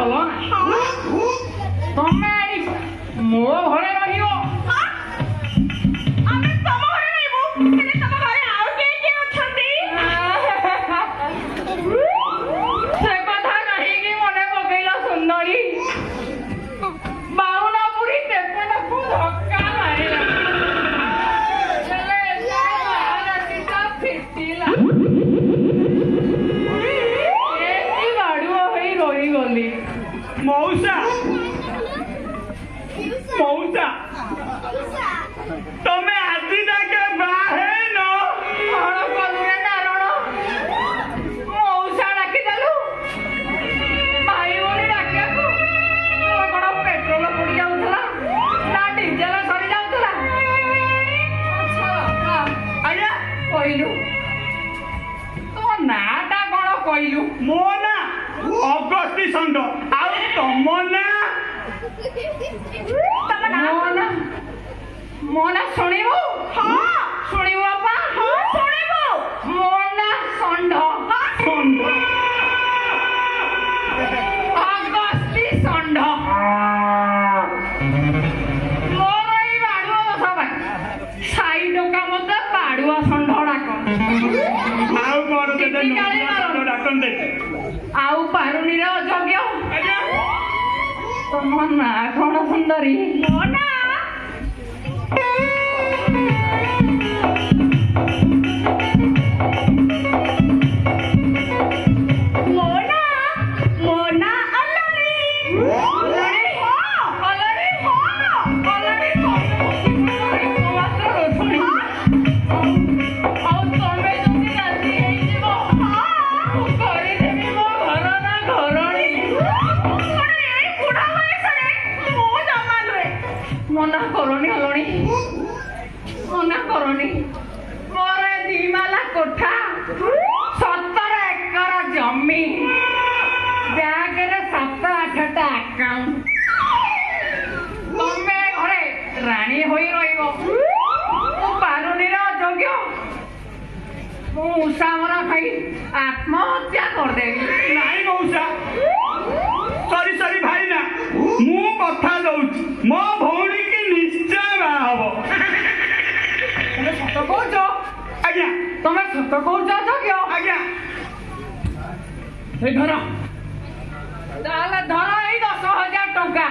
ଭଲ ତମେ ମୋ ଘରେ ରହିବ ଆମେ ତମ ଘରେ ରହିବୁ ହେଲେ ତମ ଘରେ ଆଉ କିଏ କିଏ ଅଛନ୍ତି ସେ କଥା କାହିଁକି ମନେ ପକେଇଲ ସୁନ୍ଦରୀ ବାଉନପୁରୀ ତେପନକୁ ଧକ୍କା ମାରିଲା ହେଲେ ବାହାରାତିଟା ଫିଟିଲା ଏମିତି ବାଡୁଅ ହେଇ ରହିଗଲି ମଉସା ମଉସା ତମେ ଆଜି ଯାକେ ବାହା ହେଇନ କଣ କଲୁ ରେ ନାରଣ ମଉସା ଡାକିଦେଲୁ ଭାଇ ଭଉଣୀ ଡାକିବାକୁ ତୋର କଣ ପେଟ୍ରୋଲ ପୋଡ଼ି ଯାଉଥିଲା ନା ଡିଜେଲ ସରି ଯାଉଥିଲା ଆଜ୍ଞା କହିଲୁ ତୋ ନାଁଟା କଣ କହିଲୁ ମୋ ନା ଅଗସ୍ତି ଷଣ୍ଢ ଆଉ ତମ ନା ମୋ ନା ଶୁଣିବୁ ହଁ ଶୁଣିବୁ ବାପା ହଁ ଶୁଣିବୁ ମୋ ନା ଷଣ୍ଢ ଷଣ୍ଢ ଅଗସ୍ତି ଷଣ୍ଢ ମୋର ଏଇ ବାଡୁଆ ଦଶା ପାଇଁ ସାଇ ଟୋକା ମତେ ବାଡୁଆ ଷଣ୍ଢ ଡାକ ଆଉ କଣ କେତେ ଟିକି କାଳି ନୂଆ ଷଣ୍ଢ ଡାକନ୍ତେ ଆଉ ପାରୁନିରେ ଅଯୋଗ୍ୟ ଆଜ୍ଞା ତମ ନାଁ କଣ ସୁନ୍ଦରୀ ମୋ ନା ମୋ ନା ଅଲଣି ଅଲଣି ଅଲଣି ଅଲଣି ଆଉ ତମେ ଯଦି ରାଜି ହେଇଯିବ ମୁଁ କରିଦେବି ମୋ ଘର ନା ଘରଣୀ ଏଇ ବୁଢା ବୟସରେ ମୁଁ ଜମା ନୁହେଁ ମନା କରନି ଅଲଣି ମନା କରନି ମୋର ଏ ଦିମାଲା କୋଠା 17 ଏକର ଜମି ବ୍ୟାଙ୍କରେ 7-8ଟା ଆକାଉଣ୍ଟ ତମେ ଘରେ ରାଣୀ ହୋଇ ରହିବ ମୁଁ ପାରୁନିର ଅଯୋଗ୍ୟ ମୁଁ ଉଷାମରା ଖାଇ ଆତ୍ମହତ୍ୟା କରିଦେବି ନାଇଁ ମଉସା ସରି ଭାଇନା ମୁଁ କଥା ଦଉଛି ମୋ ଭଉଣୀ କି ନିଶ୍ଚୟ ବାହା ହବ ତମେ ସତ କହୁଛ ଆଜ୍ଞା ତମେ ସତ କହୁଛ ଅଯୋଗ୍ୟ ଆଜ୍ଞା এই ধর তাহলে ধর এই 10,000 টঙ্কা